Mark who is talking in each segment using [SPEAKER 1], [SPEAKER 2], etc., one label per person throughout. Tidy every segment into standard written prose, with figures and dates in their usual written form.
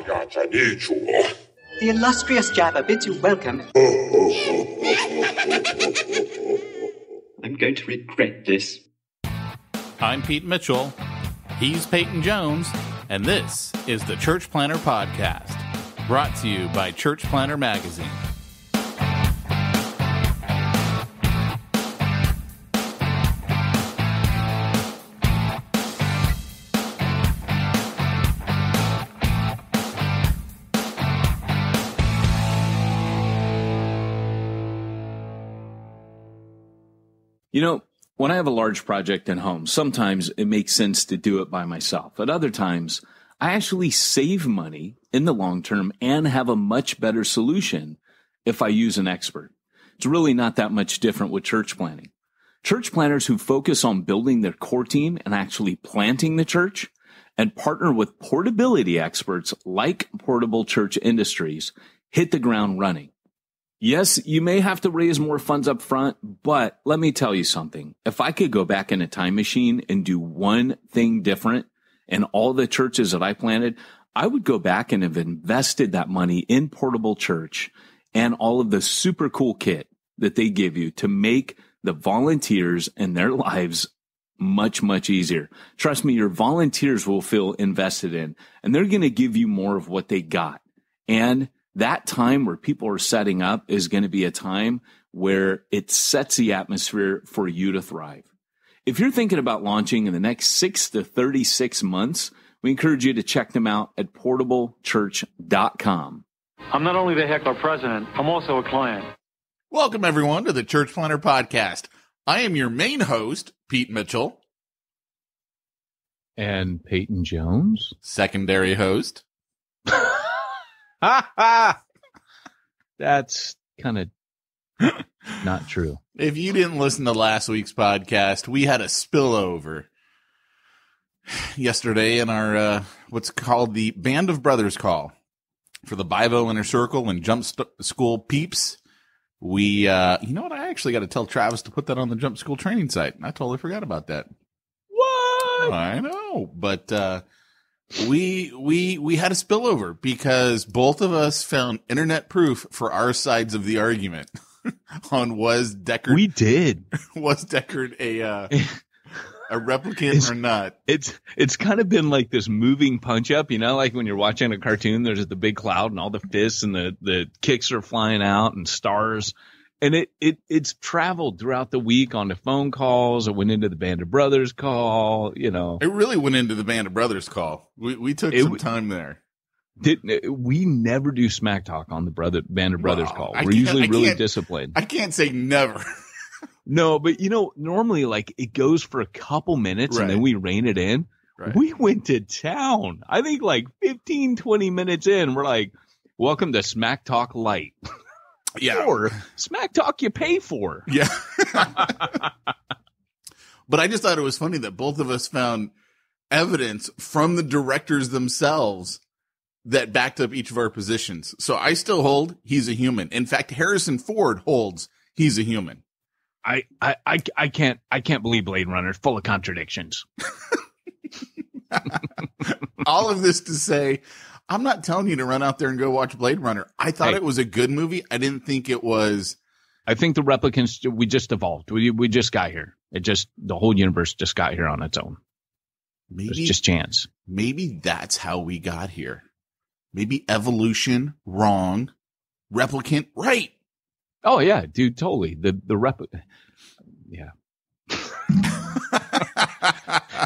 [SPEAKER 1] The illustrious Jabba bids you welcome. I'm going to regret this.
[SPEAKER 2] I'm Pete Mitchell. He's Peyton Jones. And this is the Church Planter Podcast, brought to you by Church Planter Magazine.
[SPEAKER 3] You know, when I have a large project at home, sometimes it makes sense to do it by myself. At other times, I actually save money in the long term and have a much better solution if I use an expert. It's really not that much different with church planting. Church planters who focus on building their core team and actually planting the church and partner with portability experts like Portable Church Industries hit the ground running. Yes, you may have to raise more funds up front, but let me tell you something. If I could go back in a time machine and do one thing different in all the churches that I planted, I would go back and have invested that money in Portable Church and all of the super cool kit that they give you to make the volunteers and their lives much, much easier. Trust me, your volunteers will feel invested in, and they're going to give you more of what they got. And that time where people are setting up is going to be a time where it sets the atmosphere for you to thrive. If you're thinking about launching in the next 6 to 36 months, we encourage you to check them out at portablechurch.com.
[SPEAKER 4] I'm not only the heckler president, I'm also a client.
[SPEAKER 2] Welcome, everyone, to the Church Planter Podcast. I am your main host, Pete Mitchell.
[SPEAKER 5] And Peyton Jones.
[SPEAKER 2] Secondary host.
[SPEAKER 5] That's kind of not true.
[SPEAKER 2] If you didn't listen to last week's podcast, we had a spillover yesterday in our what's called the Band of Brothers call for the Bible Inner Circle and Jump School peeps. We, you know what? I actually got to tell Travis to put that on the Jump School training site. I totally forgot about that.
[SPEAKER 5] What?
[SPEAKER 2] I know, but we had a spillover because both of us found internet proof for our sides of the argument on was Deckard.
[SPEAKER 5] We did.
[SPEAKER 2] Was Deckard a replicant or not?
[SPEAKER 5] It's kind of been like this moving punch up, you know, like when you're watching a cartoon, there's the big cloud and all the fists and the kicks are flying out and stars. And it's traveled throughout the week on the phone calls. It went into the Band of Brothers call, you know.
[SPEAKER 2] It really went into the Band of Brothers call. We took some time there.
[SPEAKER 5] We never do smack talk on the Band of Brothers call. We're usually really disciplined.
[SPEAKER 2] I can't say never.
[SPEAKER 5] No, but you know, normally like it goes for a couple minutes and then we rein it in. Right. We went to town. I think like 15, 20 minutes in, we're like, welcome to Smack Talk Light.
[SPEAKER 2] Yeah.
[SPEAKER 5] Or smack talk you pay for.
[SPEAKER 2] Yeah. But I just thought it was funny that both of us found evidence from the directors themselves that backed up each of our positions. So I still hold he's a human. In fact, Harrison Ford holds he's a human.
[SPEAKER 5] I can't believe Blade Runner is full of contradictions.
[SPEAKER 2] All of this to say, I'm not telling you to run out there and go watch Blade Runner. I thought it was a good movie. I didn't think it was.
[SPEAKER 5] I think the replicants, we just evolved. We just got here. The whole universe just got here on its own. Maybe it's just chance.
[SPEAKER 2] Maybe that's how we got here. Maybe evolution, wrong. Replicant, right.
[SPEAKER 5] Oh yeah, dude, totally. Yeah.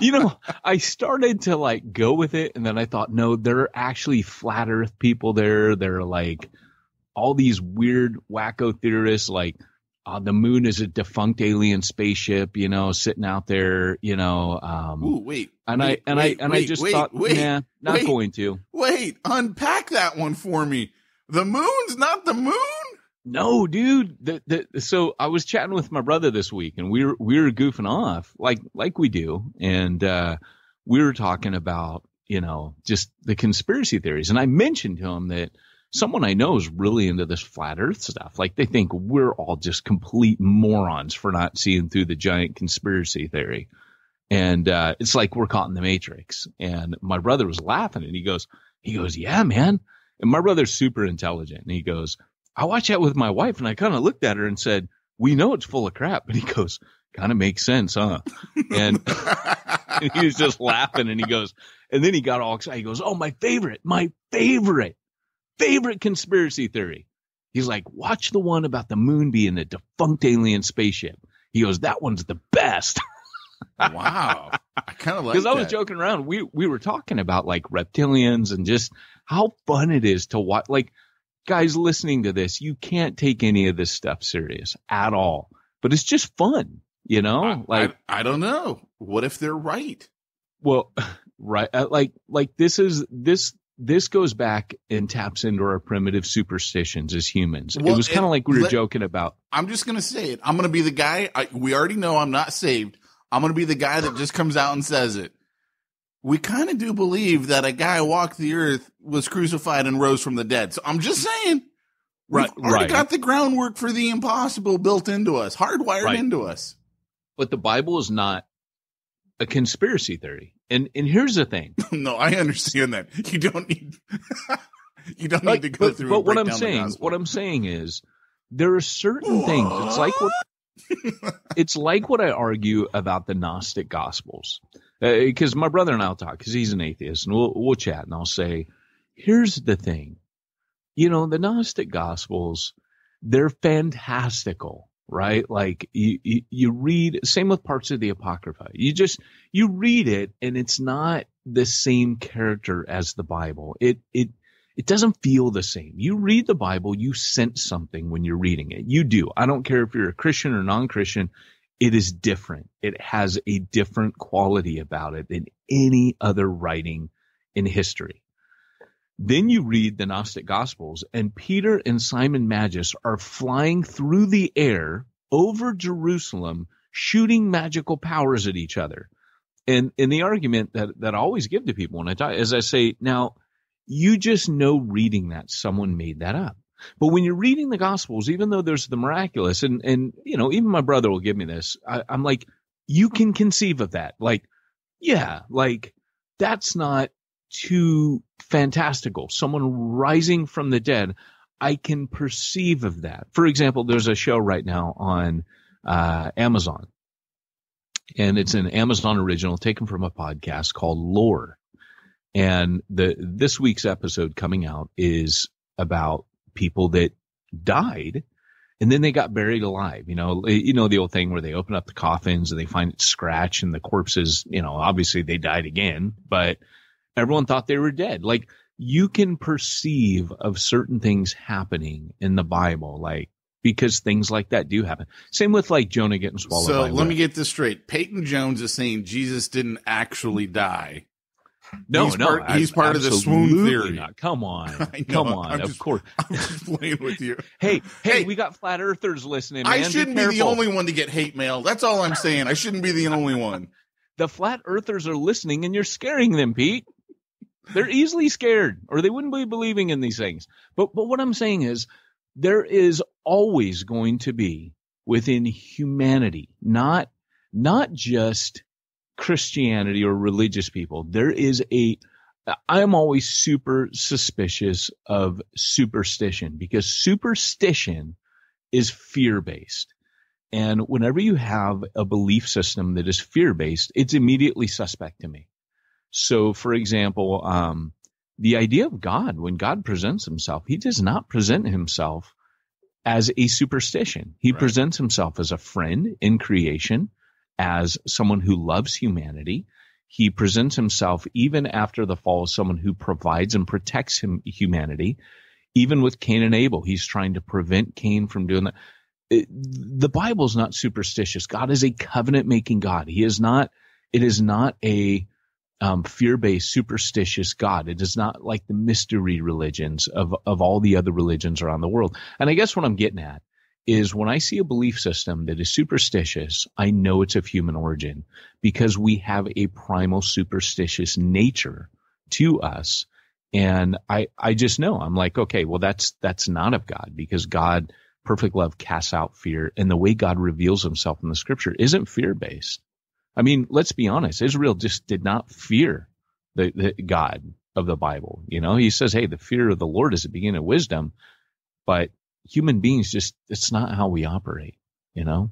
[SPEAKER 5] You know, I started to like go with it, and then I thought, no, there are actually flat Earth people there. They're like all these weird wacko theorists, like the moon is a defunct alien spaceship, you know, sitting out there, you know. I just thought, not going to.
[SPEAKER 2] Wait, unpack that one for me. The moon's not the moon.
[SPEAKER 5] No, dude. So I was chatting with my brother this week, and we were goofing off like we do, and we were talking about, you know, just the conspiracy theories, and I mentioned to him that someone I know is really into this flat Earth stuff. Like they think we're all just complete morons for not seeing through the giant conspiracy theory, and it's like we're caught in the Matrix. And my brother was laughing, and he goes, He goes, yeah, man. And my brother's super intelligent. And he goes, I watched that with my wife, and I kind of looked at her and said, we know it's full of crap. But he goes, kind of makes sense, huh? And, and he was just laughing, and he goes, and then he got all excited. He goes, oh, my favorite conspiracy theory. He's like, watch the one about the moon being a defunct alien spaceship. He goes, that one's the best.
[SPEAKER 2] Wow. I kind of like
[SPEAKER 5] Because
[SPEAKER 2] that.
[SPEAKER 5] I was joking around. We were talking about like reptilians and just how fun it is to watch. Like, guys listening to this, you can't take any of this stuff serious at all. But it's just fun, you know?
[SPEAKER 2] I don't know. What if they're right?
[SPEAKER 5] Well, right. Like this goes back and taps into our primitive superstitions as humans.
[SPEAKER 2] Well,
[SPEAKER 5] it was kind of like we were joking about.
[SPEAKER 2] I'm just going to say it. I'm going to be the guy. We already know I'm not saved. I'm going to be the guy that just comes out and says it. We kind of do believe that a guy walked the earth, was crucified, and rose from the dead. So I'm just saying, we've already got the groundwork for the impossible built into us, hardwired into us.
[SPEAKER 5] But the Bible is not a conspiracy theory. And here's the thing.
[SPEAKER 2] No, I understand that. You don't need to go through.
[SPEAKER 5] But what I'm saying is there are certain things. It's like what I argue about the Gnostic Gospels. Because my brother and I'll talk, because he's an atheist, and we'll chat, and I'll say, here's the thing. You know, the Gnostic Gospels, they're fantastical, right? Like you read, same with parts of the Apocrypha. You read it, and it's not the same character as the Bible. It doesn't feel the same. You read the Bible, you sense something when you're reading it. You do. I don't care if you're a Christian or non-Christian. It is different. It has a different quality about it than any other writing in history. Then you read the Gnostic Gospels, and Peter and Simon Magus are flying through the air over Jerusalem, shooting magical powers at each other. And the argument that I always give to people when I talk is I say, now, you just know reading that someone made that up. But when you're reading the Gospels, even though there's the miraculous, and you know, even my brother will give me this, I'm like, you can conceive of that. Like, yeah, like that's not too fantastical. Someone rising from the dead, I can perceive of that. For example, there's a show right now on Amazon, and it's an Amazon original taken from a podcast called Lore. And this week's episode coming out is about people that died and then they got buried alive. You know the old thing where they open up the coffins and they find it scratched and the corpses, you know, obviously they died again, but everyone thought they were dead. Like, you can perceive of certain things happening in the Bible, like, because things like that do happen. Same with like Jonah getting swallowed by a whale.
[SPEAKER 2] So let me get this straight. Peyton Jones is saying Jesus didn't actually die.
[SPEAKER 5] No,
[SPEAKER 2] he's part of the swoon theory.
[SPEAKER 5] Not. Come on.
[SPEAKER 2] Of course. I'm just playing with you.
[SPEAKER 5] Hey, we got flat earthers listening, man.
[SPEAKER 2] I shouldn't be the only one to get hate mail. That's all I'm saying. I shouldn't be the only one.
[SPEAKER 5] The flat earthers are listening and you're scaring them, Pete. They're easily scared or they wouldn't be believing in these things. But what I'm saying is there is always going to be within humanity, not just Christianity or religious people. I am always super suspicious of superstition because superstition is fear-based. And whenever you have a belief system that is fear-based, it's immediately suspect to me. So, for example, the idea of God, when God presents himself, he does not present himself as a superstition. He presents himself as a friend in creation, as someone who loves humanity. He presents himself even after the fall as someone who provides and protects humanity. Even with Cain and Abel, he's trying to prevent Cain from doing that. The Bible is not superstitious. God is a covenant-making God. It is not a fear-based, superstitious God. It is not like the mystery religions of all the other religions around the world. And I guess what I'm getting at is when I see a belief system that is superstitious, I know it's of human origin because we have a primal superstitious nature to us. And I just know, I'm like, okay, well, that's not of God because God, perfect love, casts out fear. And the way God reveals himself in the scripture isn't fear-based. I mean, let's be honest. Israel just did not fear the God. of the Bible. You know, he says, hey, the fear of the Lord is the beginning of wisdom, but human beings it's not how we operate, you know?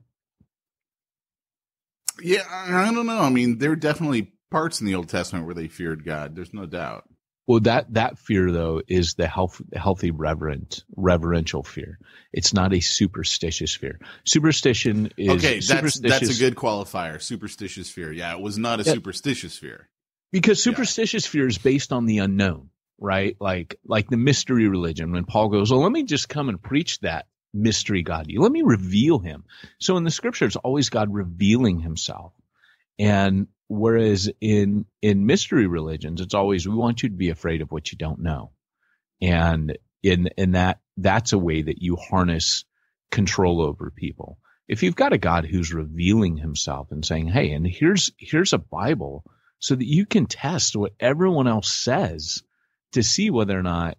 [SPEAKER 2] Yeah, I don't know. I mean, there are definitely parts in the Old Testament where they feared God. There's no doubt.
[SPEAKER 5] Well, that fear, though, is the healthy reverential fear. It's not a superstitious fear. Superstition is
[SPEAKER 2] okay. That's a good qualifier. Superstitious fear. Yeah, it was not a superstitious fear.
[SPEAKER 5] Because superstitious fear is based on the unknown, right? Like the mystery religion. When Paul goes, well, let me just come and preach that mystery God to you. Let me reveal him. So in the scripture, it's always God revealing himself. And whereas in mystery religions, it's always, we want you to be afraid of what you don't know. And in that's a way that you harness control over people. If you've got a God who's revealing himself and saying, hey, and here's a Bible so that you can test what everyone else says to see whether or not,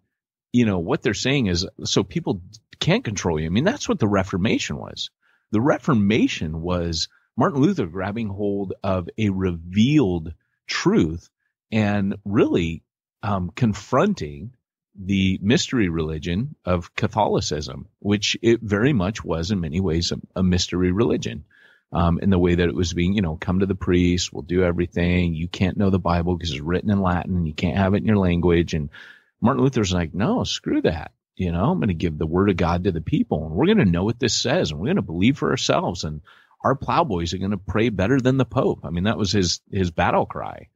[SPEAKER 5] you know, what they're saying is, so people can't control you. I mean, that's what the Reformation was. The Reformation was Martin Luther grabbing hold of a revealed truth and really confronting the mystery religion of Catholicism, which it very much was in many ways a mystery religion, in the way that it was being, you know, come to the priest, we'll do everything. You can't know the Bible because it's written in Latin and you can't have it in your language. And Martin Luther's like, no, screw that. You know, I'm going to give the word of God to the people and we're going to know what this says and we're going to believe for ourselves. And our plowboys are going to pray better than the Pope. I mean, that was his battle cry.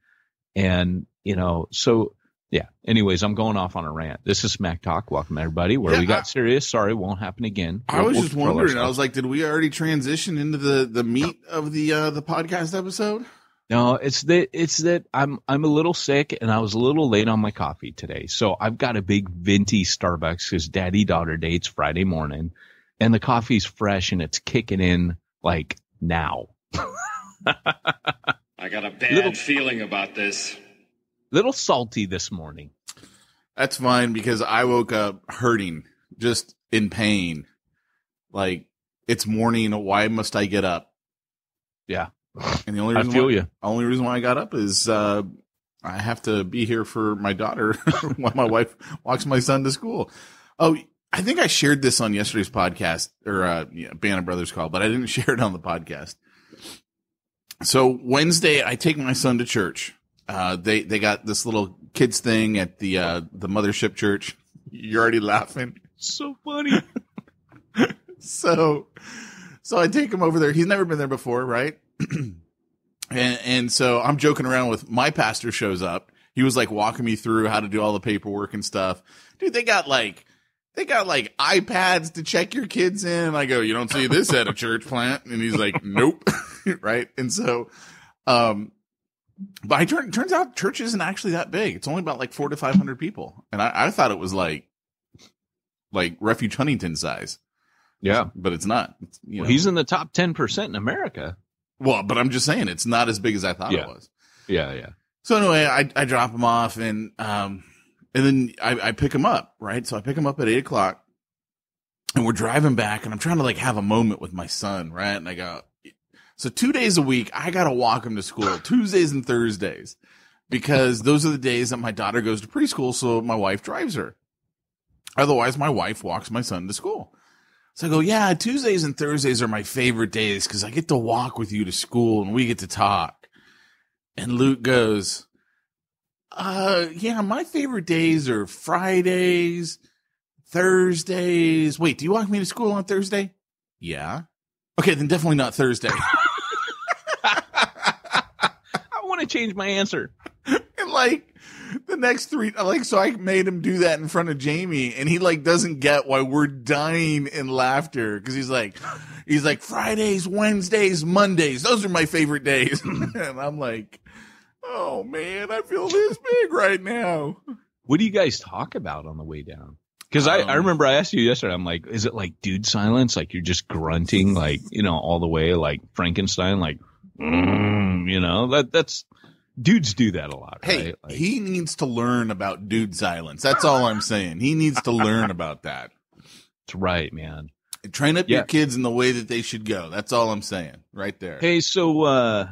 [SPEAKER 5] And, you know, so yeah. Anyways, I'm going off on a rant. This is Smack Talk. Welcome, everybody. Where we got serious. Sorry, it won't happen again.
[SPEAKER 2] I was just wondering. I was like, did we already transition into the meat of the podcast episode?
[SPEAKER 5] No, it's that I'm a little sick and I was a little late on my coffee today. So I've got a big venti Starbucks because daddy-daughter dates Friday morning and the coffee's fresh and it's kicking in like now.
[SPEAKER 6] I got a bad feeling about this.
[SPEAKER 5] Little salty this morning.
[SPEAKER 2] That's fine because I woke up hurting, just in pain. Like, it's morning. Why must I get up?
[SPEAKER 5] Yeah.
[SPEAKER 2] And the only reason why I got up is I have to be here for my daughter while my wife walks my son to school. Oh, I think I shared this on yesterday's podcast or Band of Brothers call, but I didn't share it on the podcast. So Wednesday, I take my son to church. They got this little kids thing at the mothership church. You're already laughing.
[SPEAKER 5] So funny.
[SPEAKER 2] So I take him over there. He's never been there before, right? and so I'm joking around with my pastor shows up. He was like walking me through how to do all the paperwork and stuff. Dude, they got like iPads to check your kids in. I go, you don't see this at a church plant. And he's like, nope. Right. And so, but it turns out church isn't actually that big. It's only about like 400 to 500 people. And I thought it was like Refuge Huntington size.
[SPEAKER 5] Yeah.
[SPEAKER 2] But it's not. It's,
[SPEAKER 5] well, he's in the top 10% in America.
[SPEAKER 2] Well, but I'm just saying it's not as big as I thought it was.
[SPEAKER 5] Yeah. Yeah.
[SPEAKER 2] So anyway, I drop him off and then I pick him up, right? So I pick him up at 8:00 and we're driving back and I'm trying to like have a moment with my son, right? And I go, so 2 days a week, I got to walk him to school, Tuesdays and Thursdays, because those are the days that my daughter goes to preschool. So my wife drives her. Otherwise, my wife walks my son to school. So I go, yeah, Tuesdays and Thursdays are my favorite days because I get to walk with you to school and we get to talk. And Luke goes, yeah, my favorite days are Fridays, Thursdays. Wait, do you walk me to school on Thursday? Yeah. Okay, then definitely not Thursday.
[SPEAKER 5] I want to change my answer.
[SPEAKER 2] And like the next three, so I made him do that in front of Jamie and he like doesn't get why we're dying in laughter. Cause he's like Fridays, Wednesdays, Mondays. Those are my favorite days. And I'm like, oh man, I feel this big right now.
[SPEAKER 5] What do you guys talk about on the way down? Because I remember I asked you yesterday, I'm like, is it like dude silence? Like you're just grunting, like, you know, all the way like Frankenstein, like, you know, that's dudes do that a lot.
[SPEAKER 2] Hey,
[SPEAKER 5] right? Like,
[SPEAKER 2] he needs to learn about dude silence. That's all I'm saying. He needs to learn about that.
[SPEAKER 5] That's right, man.
[SPEAKER 2] Train up your kids in the way that they should go. That's all I'm saying right there.
[SPEAKER 5] Hey, so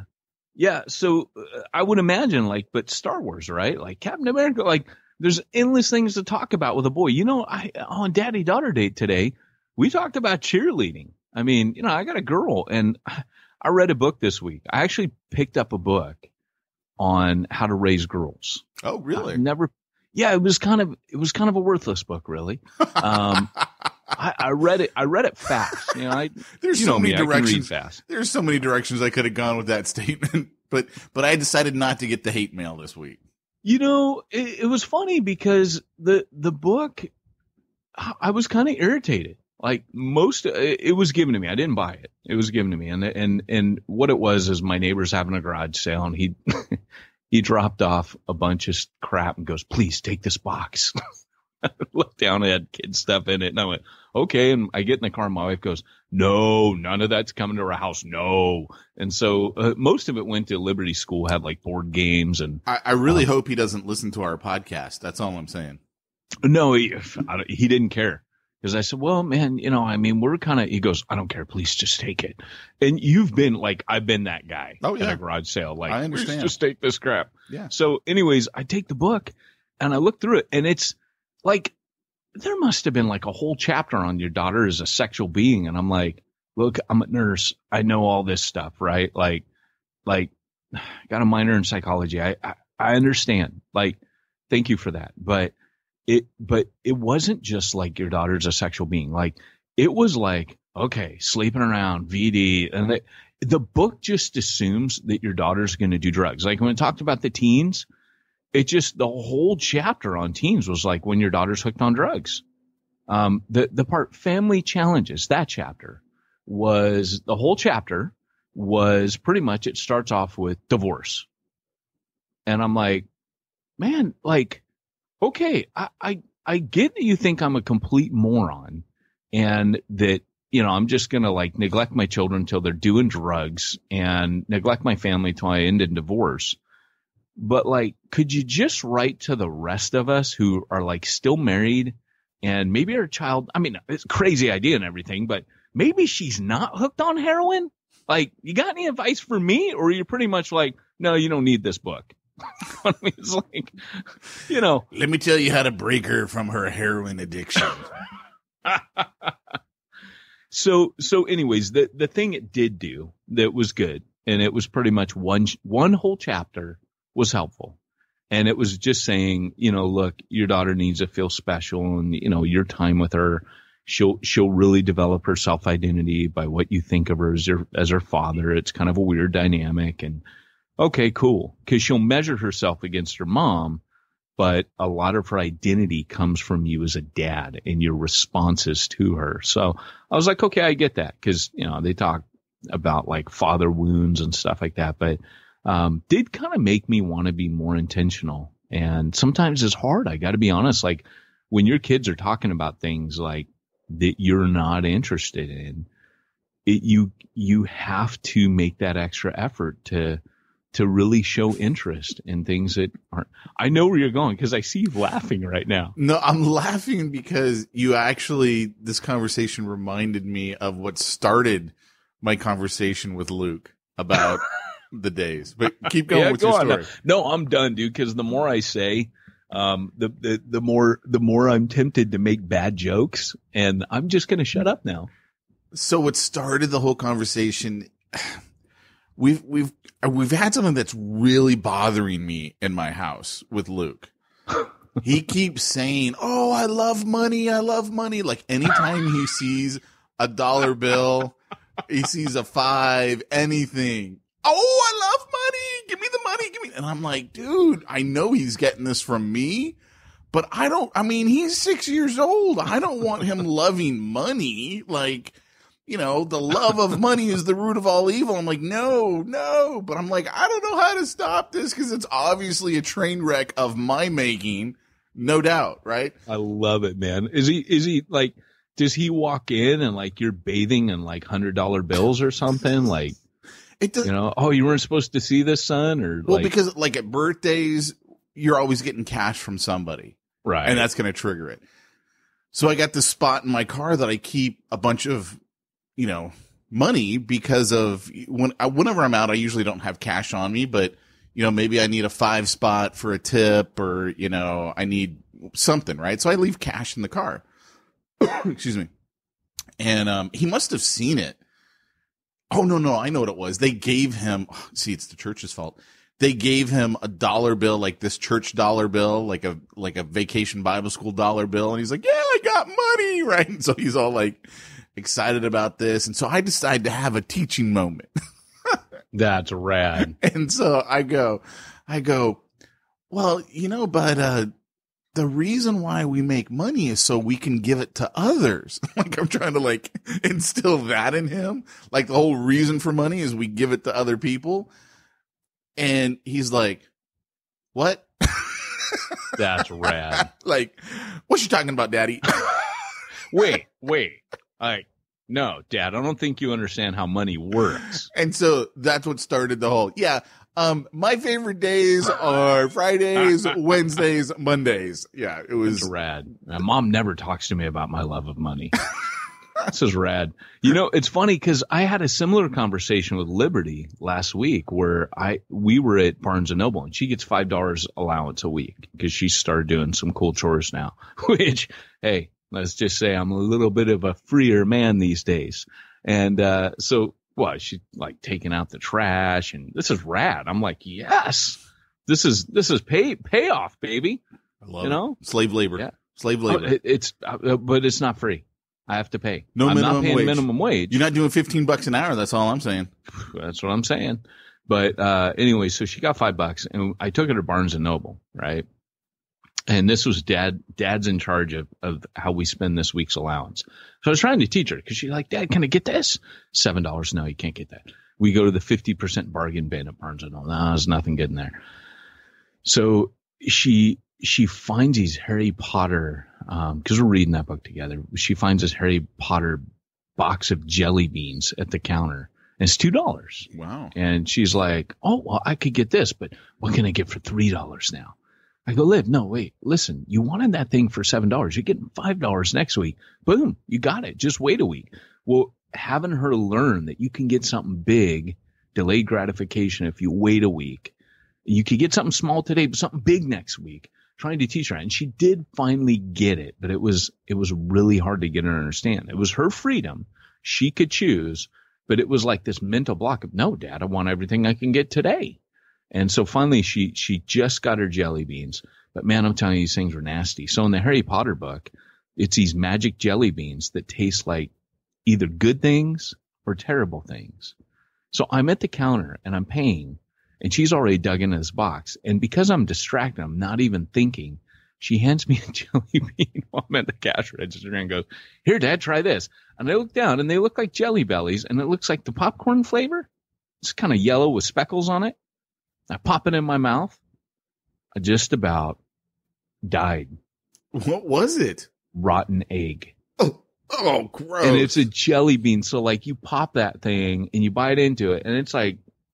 [SPEAKER 5] Yeah. So I would imagine but Star Wars, right? Like Captain America, there's endless things to talk about with a boy. On daddy daughter date today, we talked about cheerleading. I mean, I got a girl and I read a book this week. I actually picked up a book on how to raise girls.
[SPEAKER 2] Oh, really?
[SPEAKER 5] Yeah, it was kind of a worthless book, really. I read it fast.
[SPEAKER 2] There's so many directions.
[SPEAKER 5] I can read fast.
[SPEAKER 2] There's so many directions I could have gone with that statement, but I decided not to get the hate mail this week.
[SPEAKER 5] It was funny because the book, I was kind of irritated. It was given to me. I didn't buy it. It was given to me, and what it was is my neighbor's having a garage sale, and he he dropped off a bunch of crap and goes, "Please take this box." I looked down, it had kid stuff in it, and I went, "Okay." And I get in the car, and my wife goes, "No, none of that's coming to our house, no." And so most of it went to Liberty School, had board games, and
[SPEAKER 2] I really hope he doesn't listen to our podcast. That's all I'm saying.
[SPEAKER 5] No, he didn't care. Because I said, well, man, we're kind of, he goes, "I don't care. Please just take it." And you've been I've been that guy at a garage sale.
[SPEAKER 2] I understand.
[SPEAKER 5] Please just take this crap.
[SPEAKER 2] Yeah.
[SPEAKER 5] So anyways, I take the book and I look through it, and it's there must have been a whole chapter on your daughter as a sexual being. And I'm like, look, I'm a nurse. I know all this stuff, right? Got a minor in psychology. I understand. Thank you for that. But it wasn't just your daughter's a sexual being. It was okay, sleeping around, VD, and the book just assumes that your daughter's going to do drugs. When it talked about the teens, it just, the whole chapter on teens was when your daughter's hooked on drugs. The part family challenges, that chapter was, the whole chapter was pretty much, it starts off with divorce. And I'm like, man, okay, I get that you think I'm a complete moron and that, I'm just going to neglect my children until they're doing drugs and neglect my family till I end in divorce. But could you just write to the rest of us who are still married and maybe our child, it's a crazy idea and everything, but maybe she's not hooked on heroin? You got any advice for me? Or are you pretty much no, you don't need this book? It's
[SPEAKER 2] let me tell you how to break her from her heroin addiction.
[SPEAKER 5] So anyways, the thing it did do that was good, and it was pretty much one whole chapter was helpful. And it was just saying, look, your daughter needs to feel special, and your time with her, she'll really develop her self-identity by what you think of her as her father. It's kind of a weird dynamic, and okay, cool. Because she'll measure herself against her mom, but a lot of her identity comes from you as a dad and your responses to her. So I was like, okay, I get that. Because, they talk about father wounds and stuff like that, but did kind of make me want to be more intentional. And sometimes it's hard. I got to be honest. When your kids are talking about things that you're not interested in, you have to make that extra effort to really show interest in things that aren't. I know where you're going because I see you laughing right now.
[SPEAKER 2] No, I'm laughing because this conversation reminded me of what started my conversation with Luke about the days. But keep going with your story.
[SPEAKER 5] No, I'm done, dude, because the more I say, the more I'm tempted to make bad jokes, and I'm just going to shut up now.
[SPEAKER 2] So what started the whole conversation, we've had something that's really bothering me in my house with Luke. He keeps saying, "Oh, I love money. I love money." Anytime he sees a dollar bill, he sees a 5, anything. "Oh, I love money. Give me the money. Give me." And I'm like, dude, I know he's getting this from me, but he's 6 years old. I don't want him loving money. The love of money is the root of all evil. I'm like, no. But I'm like, I don't know how to stop this because it's obviously a train wreck of my making. No doubt, right?
[SPEAKER 5] I love it, man. Is he does he walk in and you're bathing in $100 bills or something?
[SPEAKER 2] It does,
[SPEAKER 5] oh, you weren't supposed to see this, son? Or
[SPEAKER 2] because at birthdays, you're always getting cash from somebody.
[SPEAKER 5] Right.
[SPEAKER 2] And that's going to trigger it. So I got this spot in my car that I keep a bunch of, money because of whenever I'm out, I usually don't have cash on me, but maybe I need a 5 spot for a tip or, I need something, right? So I leave cash in the car. Excuse me. And, he must have seen it. Oh, no, I know what it was. They gave him, it's the church's fault. They gave him a dollar bill, like this church dollar bill, like a vacation Bible school dollar bill. And he's like, yeah, I got money. Right. And so he's all like excited about this. And so I decided to have a teaching moment.
[SPEAKER 5] That's rad.
[SPEAKER 2] And so I go, well, but, the reason why we make money is so we can give it to others. Like I'm trying to instill that in him. Like the whole reason for money is we give it to other people. And he's like, what?
[SPEAKER 5] That's rad.
[SPEAKER 2] Like, what you talking about, Daddy?
[SPEAKER 5] Wait. No, Dad, I don't think you understand how money works.
[SPEAKER 2] And so that's what started the whole, my favorite days are Fridays, Wednesdays, Mondays. Yeah, it was
[SPEAKER 5] rad. My mom never talks to me about my love of money. This is rad. It's funny because I had a similar conversation with Liberty last week where we were at Barnes and Noble and she gets $5 allowance a week because she started doing some cool chores now, which, hey, let's just say I'm a little bit of a freer man these days. And, she's taking out the trash and this is rad. I'm like, yes, this is payoff, baby.
[SPEAKER 2] I love it. Slave labor.
[SPEAKER 5] Yeah.
[SPEAKER 2] Slave labor.
[SPEAKER 5] But it's not free. I have to pay.
[SPEAKER 2] I'm
[SPEAKER 5] not paying minimum wage.
[SPEAKER 2] You're not doing $15 an hour. That's all I'm saying.
[SPEAKER 5] That's what I'm saying. But, anyway, so she got $5 and I took her to Barnes and Noble, right? And this was dad's in charge of how we spend this week's allowance. So I was trying to teach her because she's like, Dad, can I get this? $7. No, you can't get that. We go to the 50% bargain bin at Barnes and Noble. No, there's nothing good in there. So she finds these Harry Potter, cause we're reading that book together. She finds this Harry Potter box of jelly beans at the counter and it's $2.
[SPEAKER 2] Wow.
[SPEAKER 5] And she's like, oh, well, I could get this, but what can I get for $3 now? I go, Liv, no, wait, listen, you wanted that thing for $7. You're getting $5 next week. Boom, you got it. Just wait a week. Well, having her learn that you can get something big, delayed gratification if you wait a week. You could get something small today, but something big next week. Trying to teach her. And she did finally get it, but it was really hard to get her to understand. It was her freedom. She could choose, but it was like this mental block of, no, Dad, I want everything I can get today. And so finally she just got her jelly beans, but man, I'm telling you, these things were nasty. So in the Harry Potter book, it's these magic jelly beans that taste like either good things or terrible things. So I'm at the counter and I'm paying and she's already dug into this box. And because I'm distracted, I'm not even thinking, she hands me a jelly bean while I'm at the cash register and goes, here, Dad, try this. And I look down and they look like Jelly Bellies and it looks like the popcorn flavor. It's kind of yellow with speckles on it. I pop it in my mouth. I just about died.
[SPEAKER 2] What was it?
[SPEAKER 5] Rotten egg.
[SPEAKER 2] Oh, gross.
[SPEAKER 5] And it's a jelly bean. So you pop that thing and you bite into it and it's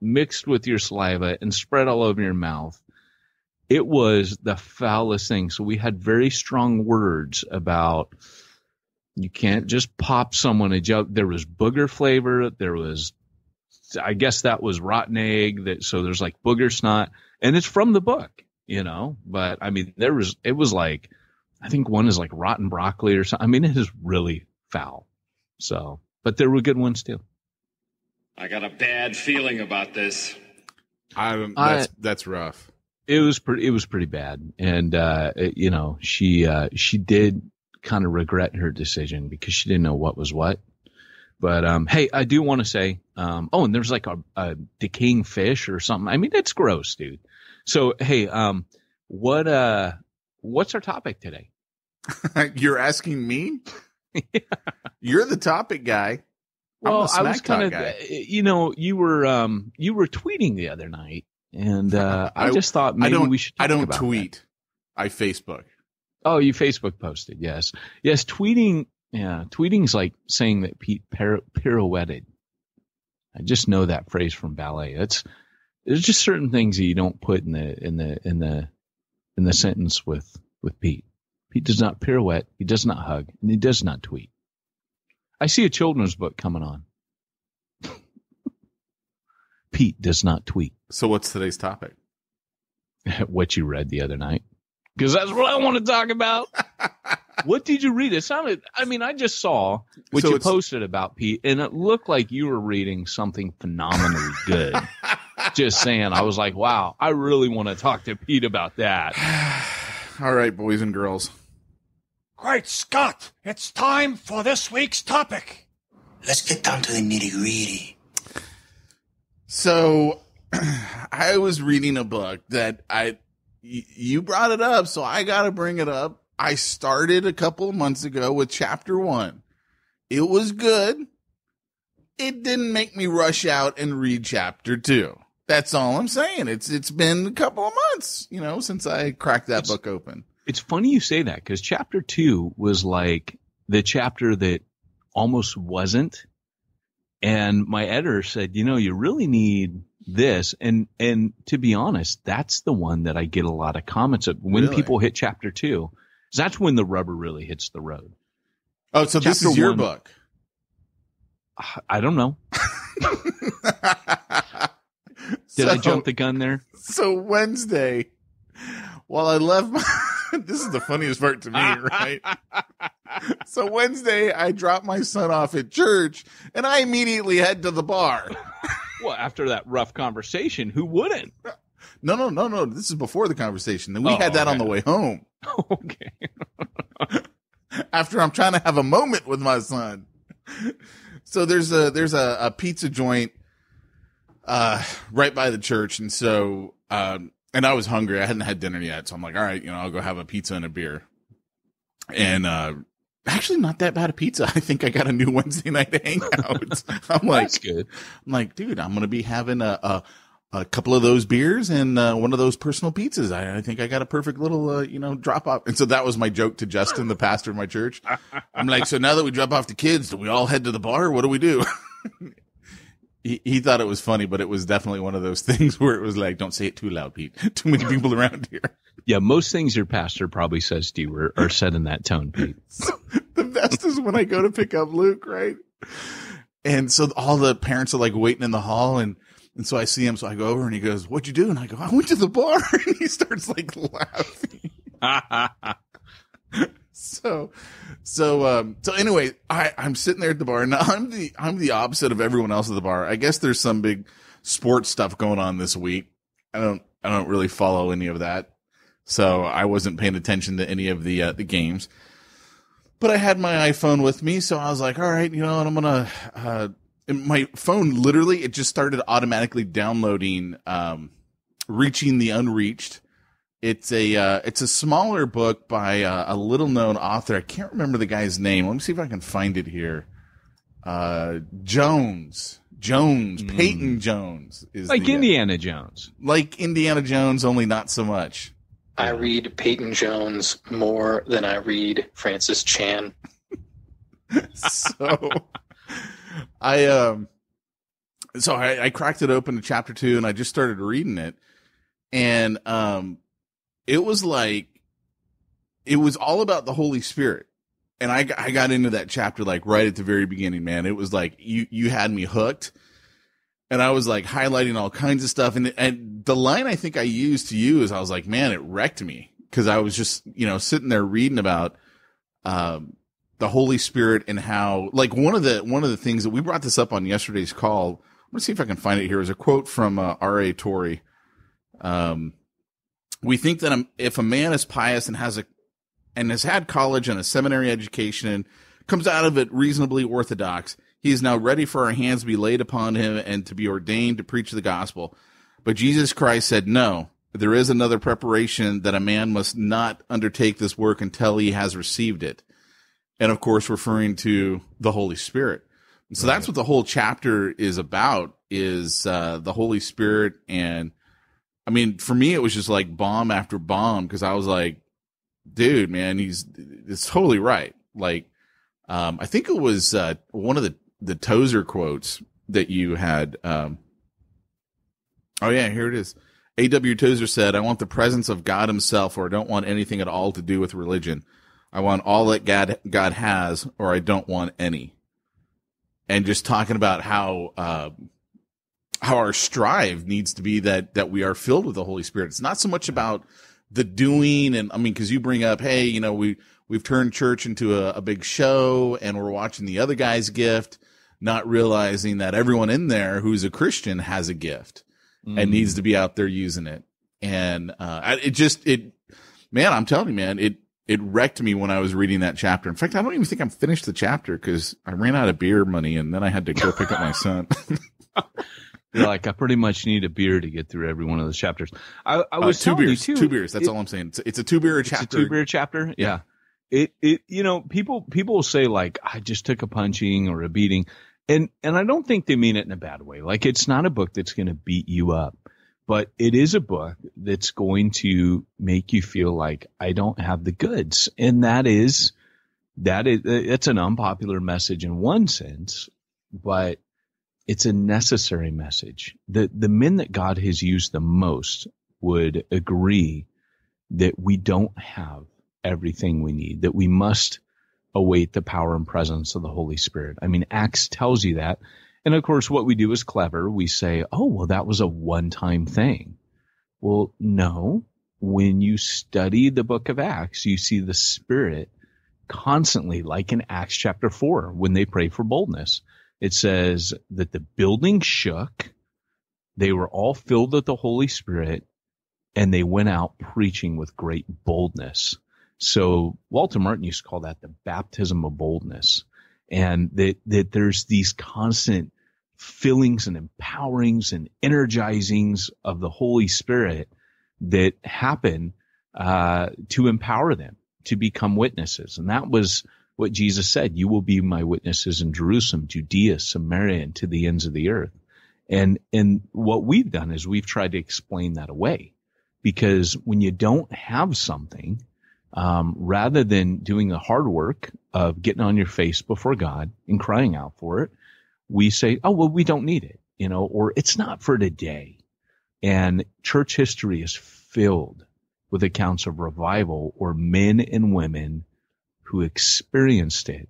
[SPEAKER 5] mixed with your saliva and spread all over your mouth. It was the foulest thing. So we had very strong words about you can't just pop someone a jelly. There was booger flavor. There was, I guess that was rotten egg. So there's booger snot and it's from the book, but I mean, it was I think one is rotten broccoli or something. I mean, it is really foul. So, but there were good ones too.
[SPEAKER 6] I got a bad feeling about this.
[SPEAKER 2] That's rough.
[SPEAKER 5] It was pretty bad. And, she did kind of regret her decision because she didn't know what was what. But, hey, I do want to say, and there's a decaying fish or something. I mean, it's gross, dude. So, hey, what's our topic today?
[SPEAKER 2] You're asking me?
[SPEAKER 5] Yeah.
[SPEAKER 2] You're the topic guy.
[SPEAKER 5] Well, I was kind of, you were tweeting the other night and, I just thought maybe we should talk about
[SPEAKER 2] I don't tweet. That. I Facebook.
[SPEAKER 5] Oh, you Facebook posted. Yes. Yes. Tweeting. Yeah, tweeting's like saying that Pete pirouetted. I just know that phrase from ballet. There's just certain things that you don't put in the sentence with Pete. Pete does not pirouette, he does not hug, and he does not tweet. I see a children's book coming on. Pete does not tweet.
[SPEAKER 2] So what's today's topic?
[SPEAKER 5] What you read the other night. Because that's what I want to talk about. What did you read? It sounded, I just saw what you posted about Pete, and it looked like you were reading something phenomenally good. Just saying, I was like, wow, I really want to talk to Pete about that.
[SPEAKER 2] All right, boys and girls.
[SPEAKER 7] Great Scott! It's time for this week's topic.
[SPEAKER 8] Let's get down to the nitty-gritty.
[SPEAKER 2] So, I was reading a book that you brought it up, so I got to bring it up. I started a couple of months ago with chapter 1. It was good. It didn't make me rush out and read chapter 2. That's all I'm saying. It's been a couple of months, since I cracked that book open.
[SPEAKER 5] It's funny you say that, because chapter 2 was like the chapter that almost wasn't. And my editor said, you really need this. And to be honest, that's the one that I get a lot of comments of when people hit chapter 2. That's when the rubber really hits the road.
[SPEAKER 2] Oh, so this is your book.
[SPEAKER 5] I don't know. Did I jump the gun there?
[SPEAKER 2] So Wednesday, while I left this is the funniest part to me, right? So Wednesday, I dropped my son off at church, and I immediately head to the bar.
[SPEAKER 5] Well, after that rough conversation, who wouldn't?
[SPEAKER 2] No. This is before the conversation. Then we had that on the way home.
[SPEAKER 5] Okay.
[SPEAKER 2] After I'm trying to have a moment with my son. So there's a pizza joint right by the church, and so and I was hungry. I hadn't had dinner yet, so I'm like, all right, I'll go have a pizza and a beer. And actually, not that bad a pizza. I think I got a new Wednesday night hangout. I'm like,
[SPEAKER 5] that's good.
[SPEAKER 2] I'm like, dude, I'm gonna be having a couple of those beers and one of those personal pizzas. I think I got a perfect little drop off. And so that was my joke to Justin, the pastor of my church. I'm like, so now that we drop off the kids, do we all head to the bar? What do we do? He thought it was funny, but it was definitely one of those things where it was like, don't say it too loud, Pete. Too many people around here.
[SPEAKER 5] Yeah, most things your pastor probably says to you are said in that tone, Pete.
[SPEAKER 2] So the best is when I go to pick up Luke, right? And so all the parents are like waiting in the hall, and so I see him, so I go over and he goes, "What'd you do?" And I go, "I went to the bar." And he starts like laughing. So anyway, I'm sitting there at the bar. Now I'm the opposite of everyone else at the bar. I guess there's some big sports stuff going on this week. I don't really follow any of that. So I wasn't paying attention to any of the games, but I had my iPhone with me. So I was like, all right, and I'm going to, my phone literally, it just started automatically downloading, Reaching the Unreached. It's a smaller book by a little known author. I can't remember the guy's name. Let me see if I can find it here. Jones, Peyton Jones is
[SPEAKER 5] like Indiana Jones,
[SPEAKER 2] like Indiana Jones, only not so much.
[SPEAKER 9] I read Peyton Jones more than I read Francis Chan.
[SPEAKER 2] So I cracked it open to chapter 2 and I just started reading it. And it was like, it was all about the Holy Spirit. And I got into that chapter like right at the very beginning, man. It was like you had me hooked. And I was like highlighting all kinds of stuff. And the line I think I used to you is I was like, man, it wrecked me. Cause I was just, sitting there reading about, the Holy Spirit and how, like, one of the things that we brought this up on yesterday's call. I'm going to see if I can find it here. Is a quote from, R.A. Torrey. We think that if a man is pious and has had college and a seminary education and comes out of it reasonably orthodox, he is now ready for our hands to be laid upon him and to be ordained to preach the gospel. But Jesus Christ said, no, there is another preparation, that a man must not undertake this work until he has received it. And of course, referring to the Holy Spirit. And so that's what the whole chapter is about, is the Holy Spirit. And I mean, for me, it was just like bomb after bomb, because I was like, dude, man, it's totally right. Like, I think it was one of the Tozer quotes that you had. Oh yeah, here it is. A.W. Tozer said, "I want the presence of God himself, or I don't want anything at all to do with religion. I want all that God has, or I don't want any." And just talking about how how our strive needs to be that we are filled with the Holy Spirit. It's not so much about the doing, and I mean, because you bring up, hey, we've turned church into a big show, and we're watching the other guy's gift, not realizing that everyone in there who's a Christian has a gift and needs to be out there using it. And man, I'm telling you, man, it wrecked me when I was reading that chapter. In fact, I don't even think I'm finished the chapter because I ran out of beer money, and then I had to go pick up my son.
[SPEAKER 5] You're like, I pretty much need a beer to get through every one of those chapters. I was
[SPEAKER 2] two
[SPEAKER 5] telling
[SPEAKER 2] beers,
[SPEAKER 5] you too.
[SPEAKER 2] 2 beers. That's all I'm saying. It's a 2 beer chapter.
[SPEAKER 5] It's a 2 beer chapter. Yeah. People will say like, I just took a punching or a beating. And I don't think they mean it in a bad way. Like, it's not a book that's going to beat you up, but it is a book that's going to make you feel like I don't have the goods. And it's an unpopular message in one sense, but it's a necessary message. The men that God has used the most would agree that we don't have everything we need, that we must await the power and presence of the Holy Spirit. I mean, Acts tells you that. And of course, what we do is clever. We say, oh, well, that was a one-time thing. Well, no. When you study the book of Acts, you see the Spirit constantly, like in Acts chapter 4, when they pray for boldness. It says that the building shook, they were all filled with the Holy Spirit, and they went out preaching with great boldness. So Walter Martin used to call that the baptism of boldness, and that there's these constant fillings and empowerings and energizings of the Holy Spirit that happen to empower them to become witnesses. And that was what Jesus said, you will be my witnesses in Jerusalem, Judea, Samaria, and to the ends of the earth. And what we've done is we've tried to explain that away, because when you don't have something, rather than doing the hard work of getting on your face before God and crying out for it, we say, oh, well, we don't need it, or it's not for today. And church history is filled with accounts of revival or men and women who experienced it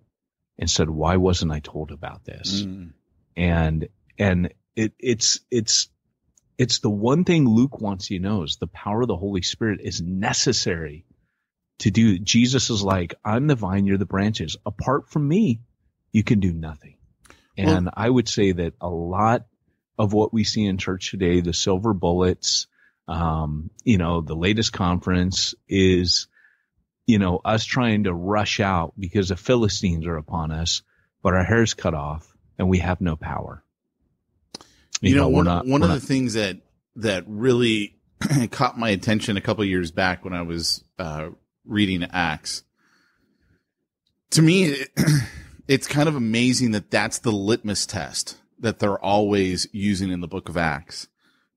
[SPEAKER 5] and said, why wasn't I told about this? And it's the one thing Luke wants you to know is the power of the Holy Spirit is necessary to do. Jesus is like, I'm the vine, you're the branches. Apart from me, you can do nothing. And I would say that a lot of what we see in church today, the silver bullets, the latest conference is, us trying to rush out because the Philistines are upon us, but our hair's cut off and we have no power.
[SPEAKER 2] One of the things that really caught my attention a couple of years back when I was reading Acts, to me, it's kind of amazing that that's the litmus test that they're always using in the book of Acts.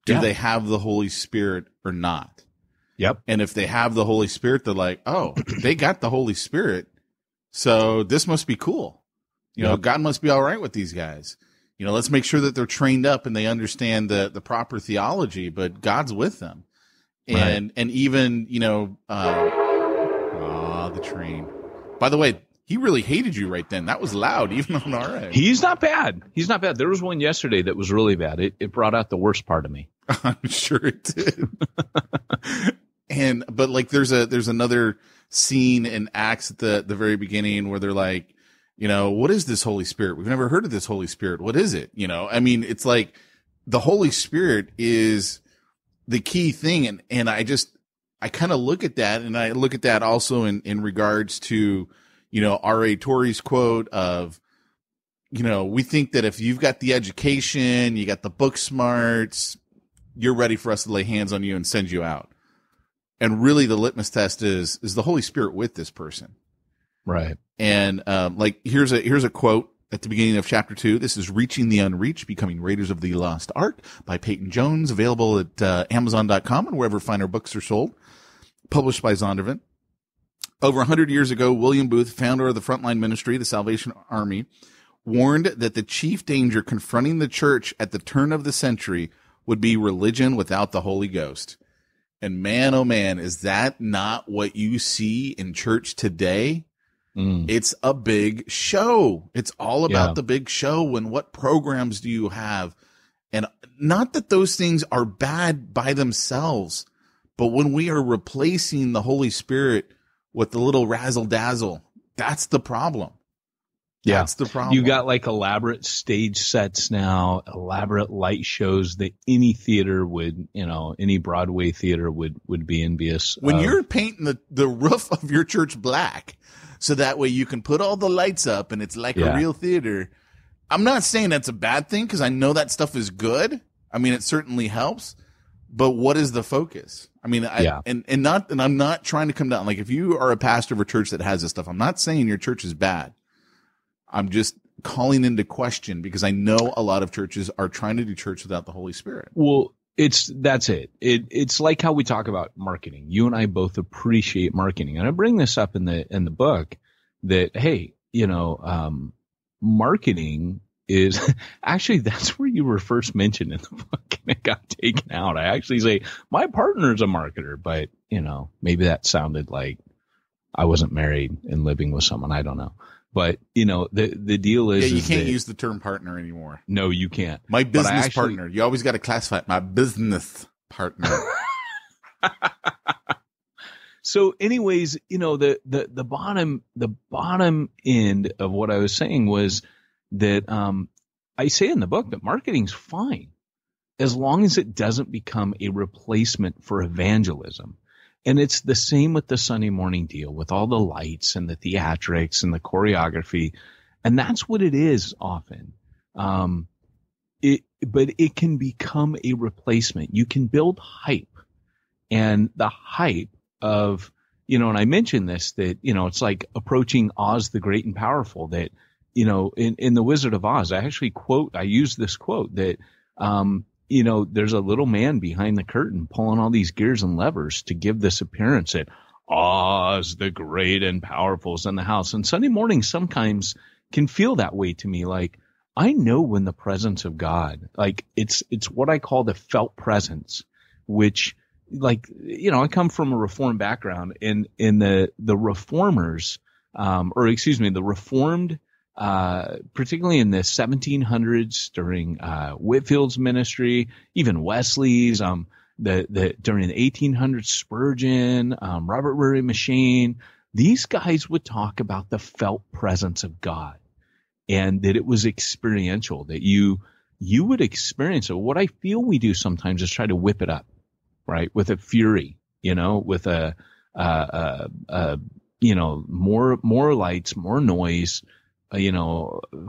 [SPEAKER 2] Do they have the Holy Spirit or not?
[SPEAKER 5] Yep.
[SPEAKER 2] And if they have the Holy Spirit, they're like, oh, they got the Holy Spirit, so this must be cool. God must be all right with these guys. Let's make sure that they're trained up and they understand the proper theology, but God's with them. And even, the train. By the way, he really hated you right then. That was loud, even on our end.
[SPEAKER 5] He's not bad. There was one yesterday that was really bad. It brought out the worst part of me.
[SPEAKER 2] I'm sure it did. But like, there's another scene in Acts at the very beginning where they're like, what is this Holy Spirit? We've never heard of this Holy Spirit. What is it? I mean, it's like the Holy Spirit is the key thing. And I kind of look at that, and I look at that also in regards to, R.A. Torrey's quote of, we think that if you've got the education, you got the book smarts, you're ready for us to lay hands on you and send you out. And really the litmus test is the Holy Spirit with this person?
[SPEAKER 5] Right.
[SPEAKER 2] And, here's a quote at the beginning of chapter 2. This is Reaching the Unreached, Becoming Raiders of the Lost Ark by Peyton Jones, available at Amazon.com and wherever finer books are sold, published by Zondervan. Over 100 years ago, William Booth, founder of the Frontline Ministry, the Salvation Army, warned that the chief danger confronting the church at the turn of the century would be religion without the Holy Ghost. And man, oh man, is that not what you see in church today? It's a big show. It's all about the big show. And what programs do you have? And not that those things are bad by themselves, but when we are replacing the Holy Spirit with the little razzle dazzle, that's the problem.
[SPEAKER 5] Yeah.
[SPEAKER 2] That's the problem.
[SPEAKER 5] You got like elaborate stage sets now, elaborate light shows that any theater would, any Broadway theater would be envious.
[SPEAKER 2] When you're painting the roof of your church black, so that way you can put all the lights up and it's like a real theater. I'm not saying that's a bad thing, because I know that stuff is good. I mean, it certainly helps. But what is the focus? I mean, and I'm not trying to come down. Like, if you are a pastor of a church that has this stuff, I'm not saying your church is bad. I'm just calling into question, because I know a lot of churches are trying to do church without the Holy Spirit.
[SPEAKER 5] Well, that's it. It's like how we talk about marketing. You and I both appreciate marketing. And I bring this up in the book that, hey, marketing is actually, that's where you were first mentioned in the book, and it got taken out. I actually say my partner's a marketer, but maybe that sounded like I wasn't married and living with someone. I don't know. But, the deal is.
[SPEAKER 2] Yeah, you can't use the term partner anymore.
[SPEAKER 5] No, you can't.
[SPEAKER 2] My business partner. You always got to classify it. My business partner.
[SPEAKER 5] So anyways, the bottom end of what I was saying was that, I say in the book that marketing's fine as long as it doesn't become a replacement for evangelism. And it's the same with the Sunday morning deal, with all the lights and the theatrics and the choreography. And that's what it is often. But it can become a replacement. You can build hype, and the hype of, and I mentioned this, that, it's like approaching Oz the Great and Powerful, that, in The Wizard of Oz, I use this quote that, there's a little man behind the curtain pulling all these gears and levers to give this appearance that Oz the Great and Powerful is in the house. And Sunday morning sometimes can feel that way to me. Like, I know when the presence of God, like it's what I call the felt presence, which, like, I come from a Reformed background, and in the Reformers, the Reformed, particularly in the 1700s during Whitfield's ministry, even Wesley's, during the 1800s, Spurgeon, Robert Murray M'Cheyne, these guys would talk about the felt presence of God, and that it was experiential, that you would experience it. What I feel we do sometimes is try to whip it up, right, with a fury, with more lights, more noise,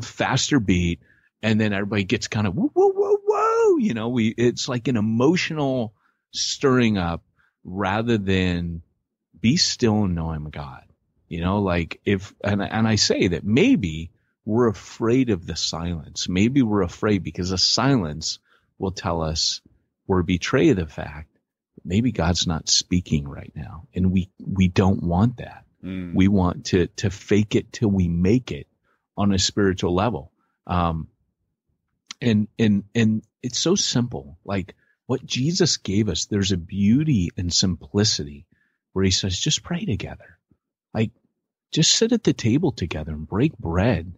[SPEAKER 5] faster beat, and then everybody gets kind of whoa, whoa, whoa, whoa. It's like an emotional stirring up rather than be still and know I'm God. And I say that maybe we're afraid of the silence. Maybe we're afraid because the silence will tell us or betray the fact that maybe God's not speaking right now, and we don't want that. We want to fake it till we make it on a spiritual level. And it's so simple. Like what Jesus gave us, there's a beauty and simplicity where he says, just pray together. Like, just sit at the table together and break bread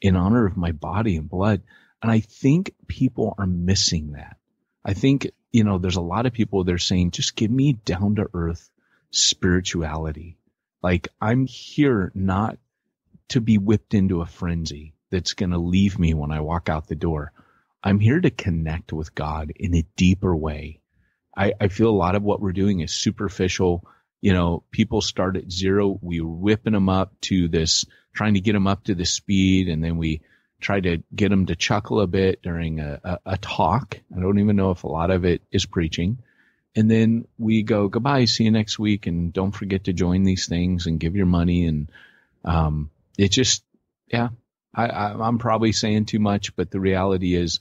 [SPEAKER 5] in honor of my body and blood. And I think people are missing that. I think, there's a lot of people that are saying, just give me down to earth spirituality. Like, I'm here not to be whipped into a frenzy that's going to leave me when I walk out the door. I'm here to connect with God in a deeper way. I feel a lot of what we're doing is superficial. People start at zero. We're whipping them up to this, trying to get them up to the speed. And then we try to get them to chuckle a bit during a talk. I don't even know if a lot of it is preaching. And then we go, goodbye, see you next week. And don't forget to join these things and give your money. And, it just, I'm probably saying too much, but the reality is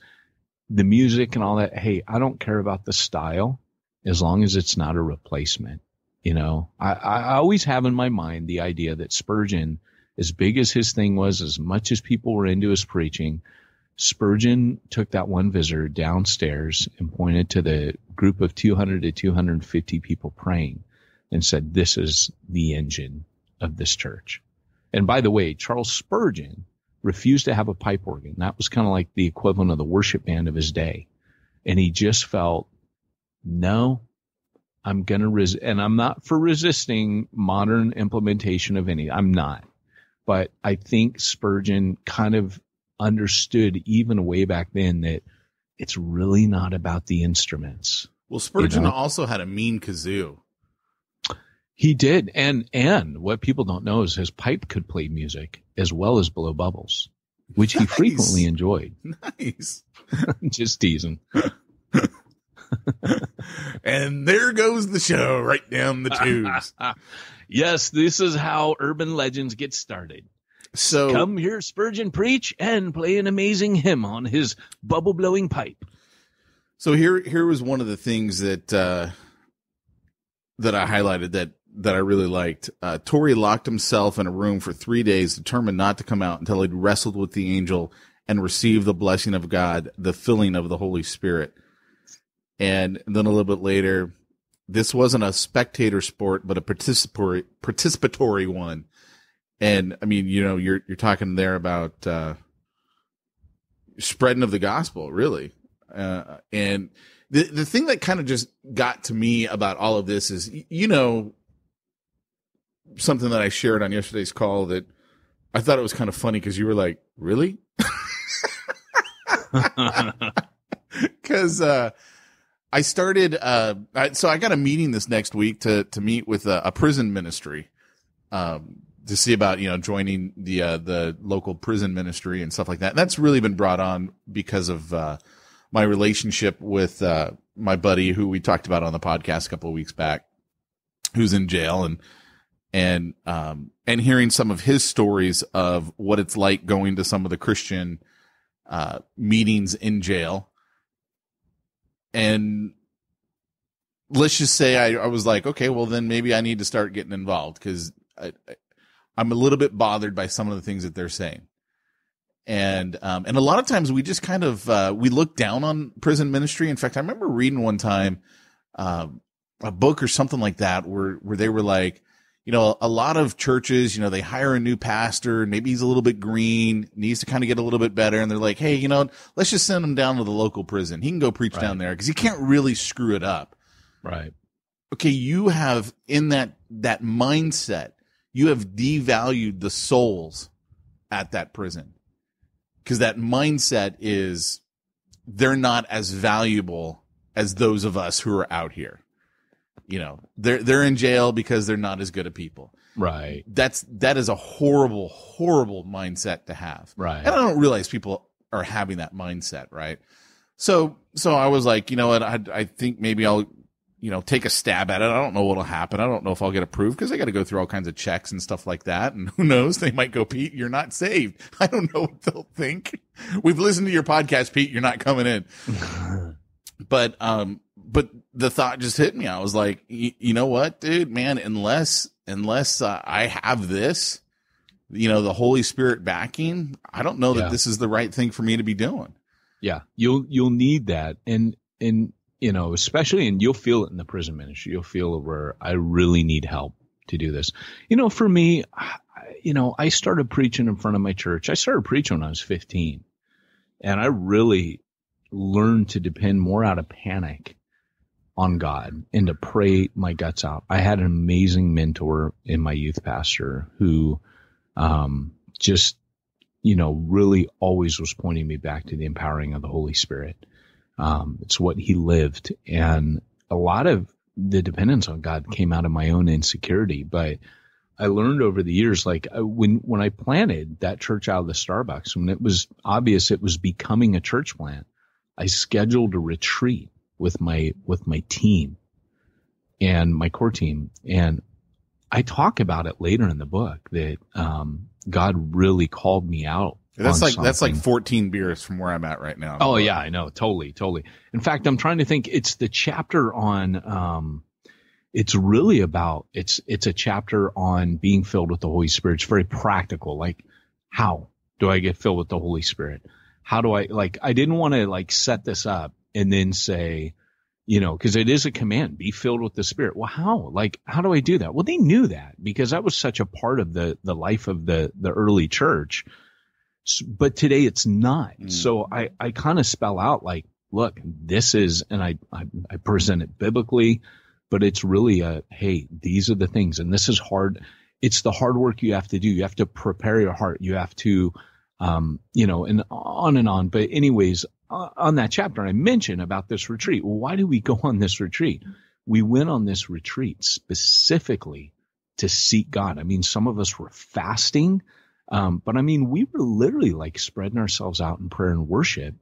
[SPEAKER 5] the music and all that. Hey, I don't care about the style as long as it's not a replacement. I always have in my mind the idea that Spurgeon, as big as his thing was, as much as people were into his preaching, Spurgeon took that one visitor downstairs and pointed to the group of 200 to 250 people praying and said, this is the engine of this church. And by the way, Charles Spurgeon refused to have a pipe organ. That was kind of like the equivalent of the worship band of his day. And he just felt, no, I'm going to and I'm not for resisting modern implementation of any. I'm not. But I think Spurgeon kind of understood even way back then that it's really not about the instruments.
[SPEAKER 2] Well, Spurgeon also had a mean kazoo.
[SPEAKER 5] He did. And what people don't know is his pipe could play music as well as blow bubbles, which he frequently enjoyed.
[SPEAKER 2] Nice.
[SPEAKER 5] Just teasing.
[SPEAKER 2] And there goes the show right down the tubes.
[SPEAKER 5] Yes, this is how urban legends get started.
[SPEAKER 2] So
[SPEAKER 5] come hear Spurgeon preach and play an amazing hymn on his bubble blowing pipe.
[SPEAKER 2] So here was one of the things that I highlighted that I really liked. Torrey locked himself in a room for 3 days, determined not to come out until he'd wrestled with the angel and received the blessing of God, the filling of the Holy Spirit. And then a little bit later, this wasn't a spectator sport, but a participatory one. And I mean, you're talking there about spreading of the gospel, really. And the thing that kind of just got to me about all of this is, something that I shared on yesterday's call that I thought it was kind of funny because you were like, really? Because I started, so I got a meeting this next week to meet with a prison ministry, to see about, joining the local prison ministry and stuff like that. And that's really been brought on because of, my relationship with, my buddy who we talked about on the podcast a couple of weeks back, who's in jail and hearing some of his stories of what it's like going to some of the Christian, meetings in jail. And let's just say I was like, okay, well then maybe I need to start getting involved because I'm a little bit bothered by some of the things that they're saying. And a lot of times we just kind of, we look down on prison ministry. In fact, I remember reading one time, a book or something like that where they were like, a lot of churches, they hire a new pastor, maybe he's a little bit green, needs to kind of get a little bit better. And they're like, hey, let's just send him down to the local prison. He can go preach down there because he can't really screw it up.
[SPEAKER 5] Right.
[SPEAKER 2] Okay. You have in that mindset, you have devalued the souls at that prison because that mindset is they're not as valuable as those of us who are out here. They're in jail because they're not as good at people.
[SPEAKER 5] Right.
[SPEAKER 2] That is a horrible, horrible mindset to have.
[SPEAKER 5] Right.
[SPEAKER 2] And I don't realize people are having that mindset. Right. So I was like, you know what? I think maybe I'll, take a stab at it. I don't know what'll happen. I don't know if I'll get approved because I got to go through all kinds of checks and stuff like that. And who knows? They might go, Pete, you're not saved. I don't know what they'll think. We've listened to your podcast, Pete. You're not coming in. But the thought just hit me. I was like, you know what, dude, man, unless I have this, the Holy Spirit backing, I don't know that this is the right thing for me to be doing.
[SPEAKER 5] Yeah. You'll need that. And especially, and you'll feel it in the prison ministry. You'll feel it where I really need help to do this. For me, I started preaching in front of my church. I started preaching when I was 15 and I really learned to depend more out of panic on God and to pray my guts out. I had an amazing mentor in my youth pastor who, really always was pointing me back to the empowering of the Holy Spirit. It's what he lived. And a lot of the dependence on God came out of my own insecurity, but I learned over the years, like when I planted that church out of the Starbucks, when it was obvious it was becoming a church plant, I scheduled a retreat with my team and my core team. And I talk about it later in the book that, God really called me out.
[SPEAKER 2] That's like 14 beers from where I'm at right now.
[SPEAKER 5] Oh yeah, I know. Totally. In fact, I'm trying to think, it's the chapter on, it's really about, it's a chapter on being filled with the Holy Spirit. It's very practical. Like, how do I get filled with the Holy Spirit? How do I didn't want to set this up and then say, cause it is a command, be filled with the Spirit. Well, how? How do I do that? Well, they knew that because that was such a part of the life of the early church. But today it's not. So I kind of spell out look, this is, and I present it biblically, but it's really hey, these are the things, and this is hard. It's the hard work you have to do. You have to prepare your heart. You have to, and on and on. But anyways, on that chapter, I mentioned about this retreat. Well, why do we go on this retreat? We went on this retreat specifically to seek God. I mean, some of us were fasting, but I mean, we were literally like spreading ourselves out in prayer and worship.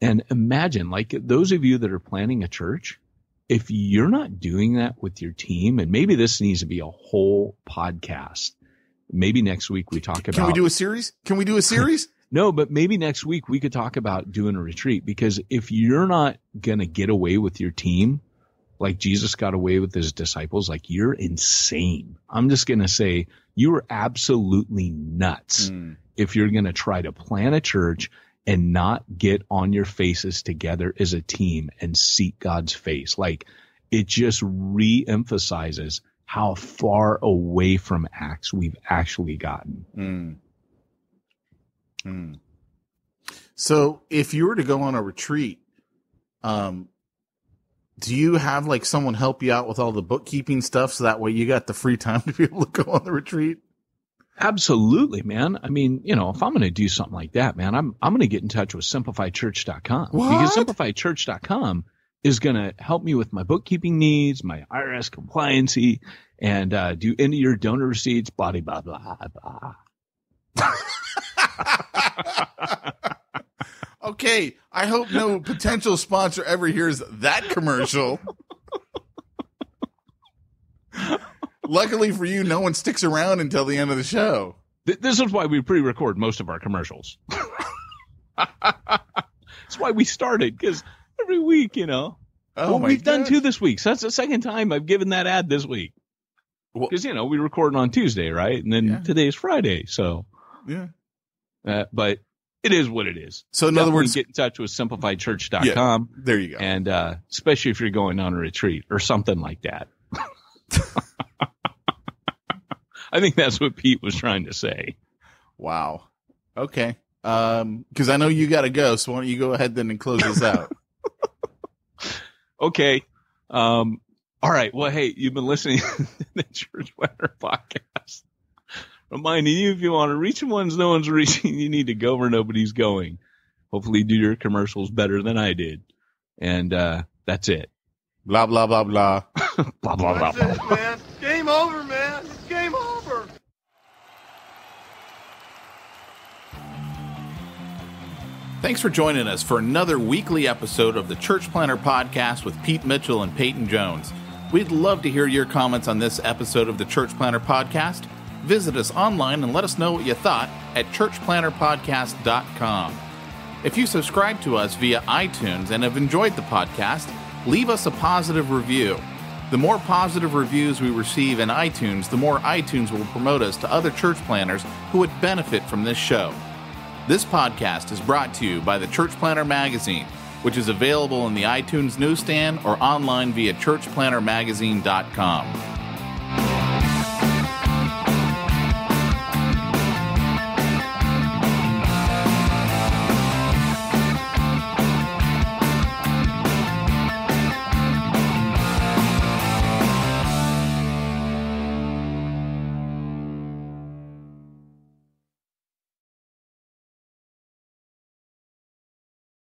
[SPEAKER 5] And imagine, like, those of you that are planning a church, if you're not doing that with your team, and maybe this needs to be a whole podcast. Maybe next week we talk about.
[SPEAKER 2] Can we do a series?
[SPEAKER 5] No, but maybe next week we could talk about doing a retreat, because if you're not going to get away with your team, like Jesus got away with his disciples, like, you're insane. I'm just going to say you are absolutely nuts if you're going to try to plan a church and not get on your faces together as a team and seek God's face. Like, it just re-emphasizes how far away from Acts we've actually gotten.
[SPEAKER 2] So if you were to go on a retreat, do you have like someone help you out with all the bookkeeping stuff so that way you got the free time to be able to go on the retreat?
[SPEAKER 5] Absolutely, man. I mean, if I'm going to do something like that, man, I'm going to get in touch with simplifiedchurch.com. Because simplifiedchurch.com is going to help me with my bookkeeping needs, my IRS compliancy, and do end of year donor receipts, blah, blah, blah, blah.
[SPEAKER 2] Okay, I hope no potential sponsor ever hears that commercial. Luckily for you, no one sticks around until the end of the show.
[SPEAKER 5] This is why we pre-record most of our commercials. That's why we started, because every week, we've done 2 this week. So that's the second time I've given that ad this week. Because, we record on Tuesday, right? And then today's Friday. So,
[SPEAKER 2] yeah.
[SPEAKER 5] But it is what it is.
[SPEAKER 2] So in other words,
[SPEAKER 5] get in touch with simplifiedchurch.com.
[SPEAKER 2] Yeah, there you go.
[SPEAKER 5] And especially if you're going on a retreat or something like that. I think that's what Pete was trying to say.
[SPEAKER 2] Wow. Okay. Because I know you got to go, so why don't you go ahead then and close this out?
[SPEAKER 5] Okay. All right. Well, hey, you've been listening to the Church Planner Podcast. Reminding you, if you want to reach the ones no one's reaching, you need to go where nobody's going. Hopefully do your commercials better than I did. And that's it.
[SPEAKER 2] Blah, blah, blah, blah.
[SPEAKER 5] Blah, blah, blah, blah.
[SPEAKER 7] That's it, man. Game over, man. It's game over.
[SPEAKER 2] Thanks for joining us for another weekly episode of the Church Planner Podcast with Pete Mitchell and Peyton Jones. We'd love to hear your comments on this episode of the Church Planner Podcast. Visit us online and let us know what you thought at churchplannerpodcast.com. If you subscribe to us via iTunes and have enjoyed the podcast, leave us a positive review. The more positive reviews we receive in iTunes, the more iTunes will promote us to other church planners who would benefit from this show. This podcast is brought to you by the Church Planner Magazine, which is available in the iTunes newsstand or online via churchplannermagazine.com.